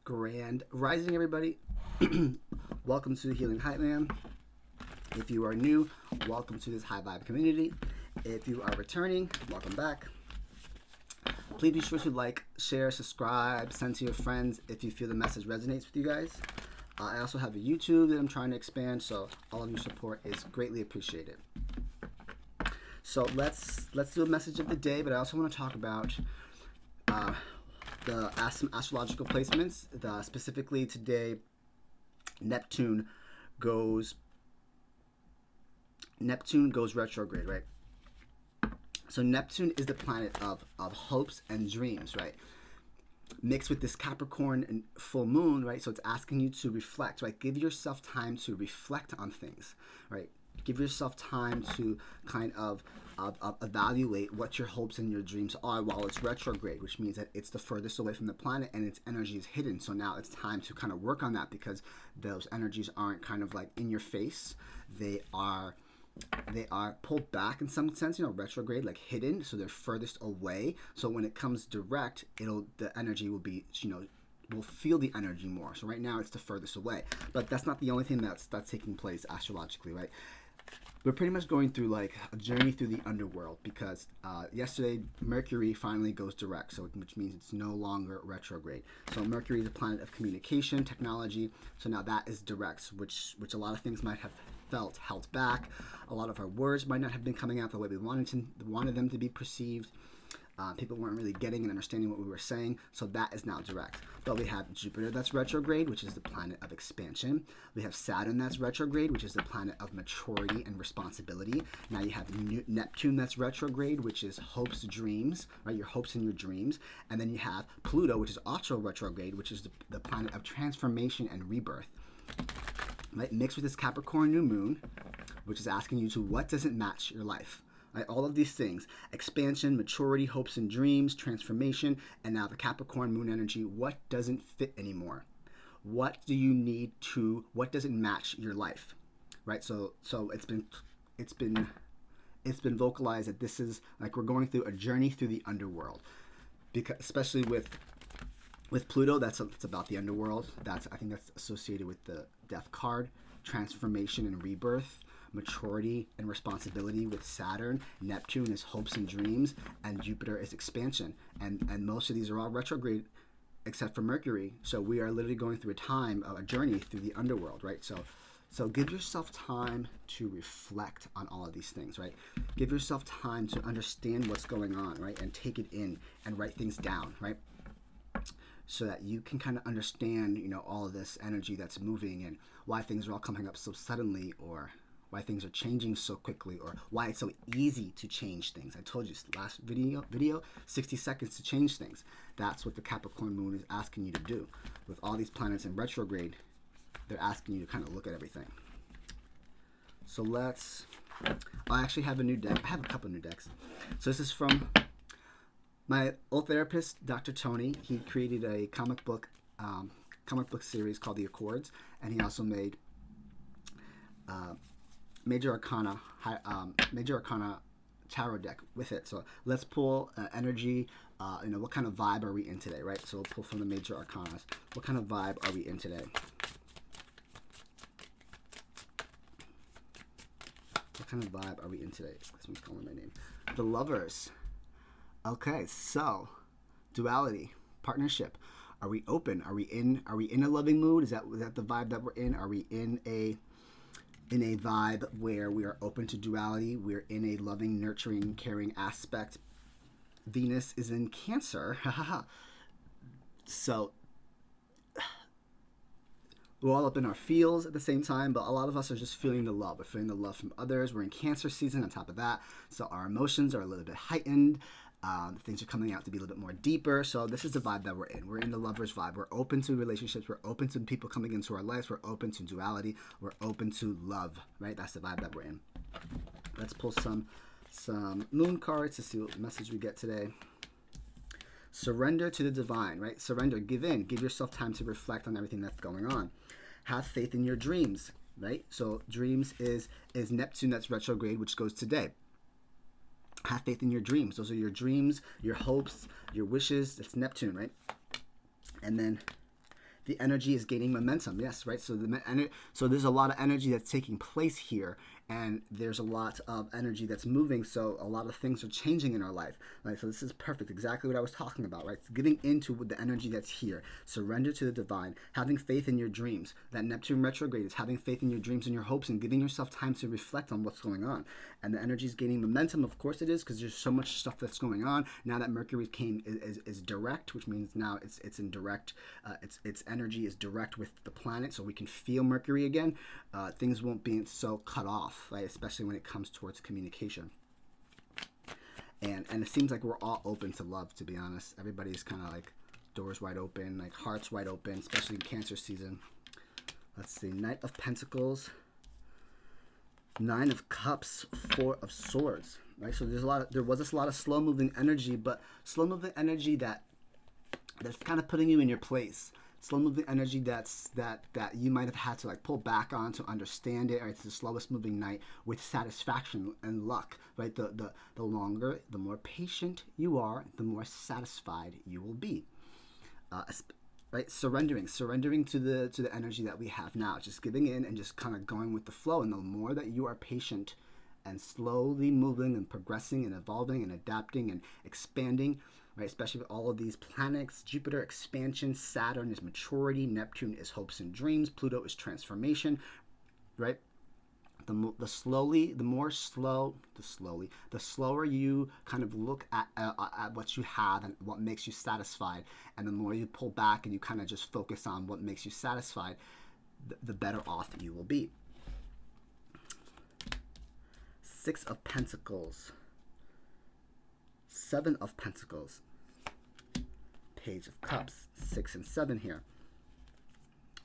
Grand Rising, everybody. Welcome to the Healing Hype Man. If you are new, welcome to this high vibe community. If you are returning, welcome back. Please be sure to like, share, subscribe, send to your friends if you feel the message resonates with you guys. I also have a YouTube that I'm trying to expand, so all of your support is greatly appreciated. So let's do a message of the day, but I also want to talk about the astrological placements. Specifically today, Neptune goes retrograde, right? So Neptune is the planet of hopes and dreams, right? Mixed with this Capricorn and full moon, right? So it's asking you to reflect, right? Give yourself time to reflect on things, right? Give yourself time to kind of evaluate what your hopes and your dreams are while it's retrograde, which means that it's the furthest away from the planet and its energy is hidden. So now it's time to kind of work on that because those energies aren't kind of like in your face. They are pulled back in some sense, retrograde, like hidden, so they're furthest away. So when it comes direct, the energy will be, we'll feel the energy more. So right now it's the furthest away, but that's not the only thing that's taking place astrologically, right? We're pretty much going through like a journey through the underworld because yesterday Mercury finally goes direct, which means it's no longer retrograde. So Mercury is a planet of communication, technology. So now that is direct, which a lot of things might have felt held back. A lot of our words might not have been coming out the way we wanted them to be perceived. People weren't really getting and understanding what we were saying, so that is now direct. But we have Jupiter that's retrograde, which is the planet of expansion. We have Saturn that's retrograde, which is the planet of maturity and responsibility. Now you have Neptune that's retrograde, which is hopes, dreams, right? Your hopes and your dreams. And then you have Pluto, which is also retrograde, which is the planet of transformation and rebirth. Right? Mixed with this Capricorn new moon, which is asking you to what doesn't match your life. Right, all of these things, expansion, maturity, hopes and dreams, transformation, and now the Capricorn moon energy, what doesn't fit anymore? What do you need to, what doesn't match your life? Right? So it's been vocalized that this is like we're going through a journey through the underworld. Because especially with Pluto, that's about the underworld. I think that's associated with the death card, transformation and rebirth. Maturity and responsibility with Saturn. Neptune is hopes and dreams, and Jupiter is expansion. And most of these are all retrograde except for Mercury. So we are literally going through a journey through the underworld, right? So give yourself time to reflect on all of these things, right? Give yourself time to understand what's going on, right? And take it in and write things down, right? So that you can kind of understand, all of this energy that's moving and why things are all coming up so suddenly, or why things are changing so quickly, or why it's so easy to change things. I told you last video, 60 seconds to change things. That's what the Capricorn moon is asking you to do. With all these planets in retrograde, they're asking you to kind of look at everything. So I actually have a new deck. I have a couple new decks. So this is from my old therapist, Dr. Tony. He created a comic book series called The Accords, and he also made Major Arcana tarot deck with it. So let's pull energy. What kind of vibe are we in today, right? So we'll pull from the Major Arcanas. What kind of vibe are we in today? What kind of vibe are we in today? This one's calling my name. The Lovers. Okay, so duality, partnership. Are we open? Are we in a loving mood? Is that the vibe that we're in? Are we in a vibe where we are open to duality? We're in a loving, nurturing, caring aspect. Venus is in Cancer. So we're all up in our feels at the same time, but a lot of us are just feeling the love. We're feeling the love from others. We're in Cancer season on top of that. So our emotions are a little bit heightened. Things are coming out to be a little bit more deeper. So this is the vibe that we're in. We're in the lover's vibe. We're open to relationships. We're open to people coming into our lives. We're open to duality. We're open to love, right? That's the vibe that we're in. Let's pull some moon cards to see what message we get today. Surrender to the divine, right? Surrender, give in, give yourself time to reflect on everything that's going on. Have faith in your dreams, right? So dreams is Neptune that's retrograde, which goes today. Have faith in your dreams. Those are your dreams, your hopes, your wishes. It's Neptune, right? And then The energy is gaining momentum. Yes, right. So so there's a lot of energy that's taking place here, and there's a lot of energy that's moving. So a lot of things are changing in our life. Right. So this is perfect. Exactly what I was talking about. Right. So giving into the energy that's here. Surrender to the divine. Having faith in your dreams. That Neptune retrograde is having faith in your dreams and your hopes, and giving yourself time to reflect on what's going on. And the energy is gaining momentum. Of course it is, because there's so much stuff that's going on now that Mercury is direct, which means now it's in direct. Its energy is direct with the planet, so we can feel Mercury again. Things won't be so cut off, right? Especially when it comes towards communication. And it seems like we're all open to love. To be honest, everybody's kind of like doors wide open, like hearts wide open, especially in Cancer season. Let's see, Knight of Pentacles, Nine of Cups, Four of Swords. Right, so there was a lot of slow moving energy, but slow moving energy that's kind of putting you in your place. Slow moving energy that you might have had to like pull back on to understand it. Right, it's the slowest moving night with satisfaction and luck. Right, the longer, the more patient you are, the more satisfied you will be. Right, surrendering to the energy that we have now, just giving in and just kind of going with the flow. And the more that you are patient and slowly moving and progressing and evolving and adapting and expanding, right, especially with all of these planets, Jupiter expansion, Saturn is maturity, Neptune is hopes and dreams, Pluto is transformation, right? The slower you kind of look at what you have and what makes you satisfied, and the more you pull back and you kind of just focus on what makes you satisfied, the better off you will be. Six of Pentacles, Seven of Pentacles, Page of Cups, 6 and 7 here.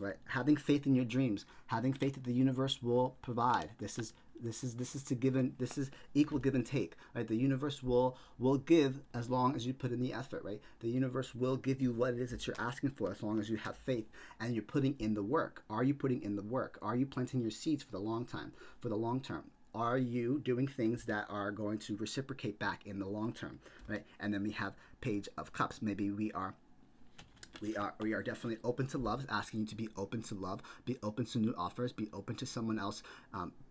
Right, having faith in your dreams, having faith that the universe will provide. This is equal give and take. Right, the universe will give as long as you put in the effort. Right, the universe will give you what it is that you're asking for as long as you have faith and you're putting in the work. Are you putting in the work? Are you planting your seeds for the long time? For the long term. Are you doing things that are going to reciprocate back in the long term? Right, and then we have Page of Cups. Maybe we are definitely open to love, asking you to be open to love, be open to new offers, be open to someone else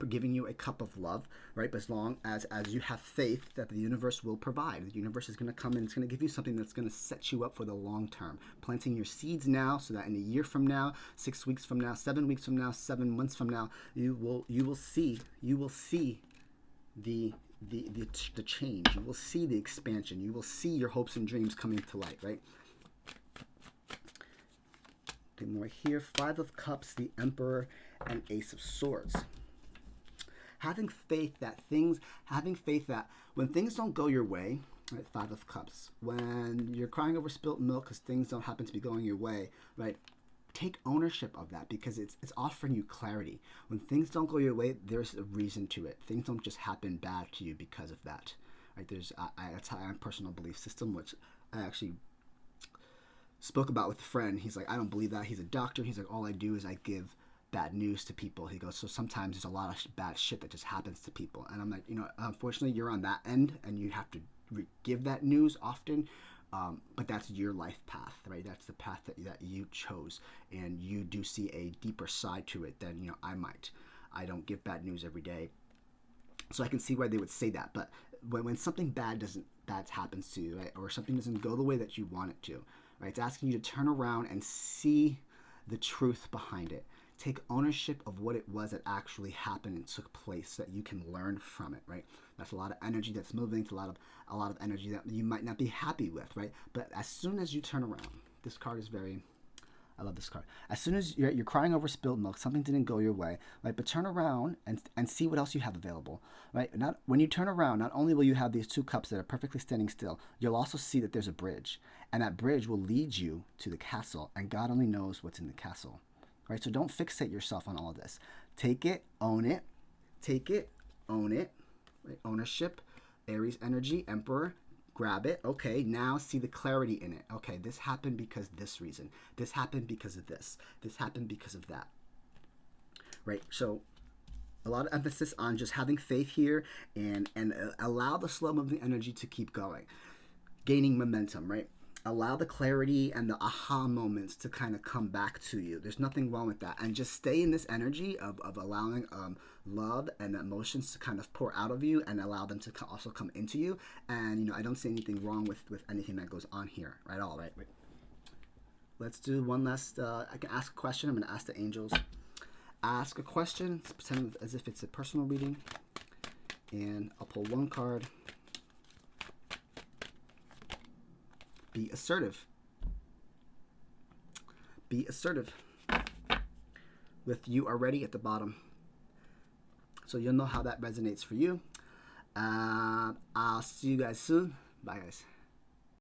giving you a cup of love, right? But as long as you have faith that the universe will provide, the universe is going to come and it's going to give you something that's going to set you up for the long term. Planting your seeds now, so that in a year from now, 6 weeks from now, 7 weeks from now, 7 months from now, you will see the change. You will see the expansion. You will see your hopes and dreams coming to light, right? More here, Five of Cups, the Emperor, and Ace of Swords. Having faith that when things don't go your way, right? Five of Cups. When you're crying over spilt milk because things don't happen to be going your way, right? Take ownership of that, because it's offering you clarity. When things don't go your way, there's a reason to it. Things don't just happen bad to you because of that, right? That's my personal belief system, which I actually spoke about with a friend. He's like, I don't believe that. He's a doctor. He's like, all I do is I give bad news to people. He goes, so sometimes there's a lot of bad shit that just happens to people. And I'm like, unfortunately, you're on that end and you have to give that news often. But that's your life path, right? That's the path that you chose. And you do see a deeper side to it than, I might. I don't give bad news every day. So I can see why they would say that. But when something bad happens to you, right? Or something doesn't go the way that you want it to, right? It's asking you to turn around and see the truth behind it. Take ownership of what it was that actually happened and took place, so that you can learn from it, right? That's a lot of energy that's moving. It's a lot of energy that you might not be happy with, right? But as soon as you turn around, this card is I love this card. As soon as you're crying over spilled milk, something didn't go your way, right? But turn around and see what else you have available, right? When you turn around, not only will you have these two cups that are perfectly standing still, you'll also see that there's a bridge, and that bridge will lead you to the castle, and God only knows what's in the castle, right? So don't fixate yourself on all of this. Take it, own it. Take it, own it, right? Ownership, Aries energy, Emperor. Grab it. Okay, now see the clarity in it. Okay, this happened because this reason. This happened because of this. This happened because of that. Right? So a lot of emphasis on just having faith here and allow the slow moving energy to keep going. Gaining momentum, right? allow the clarity and the aha moments to kind of come back to you. There's nothing wrong with that. And just stay in this energy of allowing love and emotions to kind of pour out of you and allow them to also come into you. And, you know, I don't see anything wrong with anything that goes on here at all, right? Wait. Let's do one last, I can ask a question. I'm going to ask the angels. Ask a question, pretend as if it's a personal reading. And I'll pull one card. Be assertive. Be assertive. With you already at the bottom. So you'll know how that resonates for you. I'll see you guys soon. Bye, guys.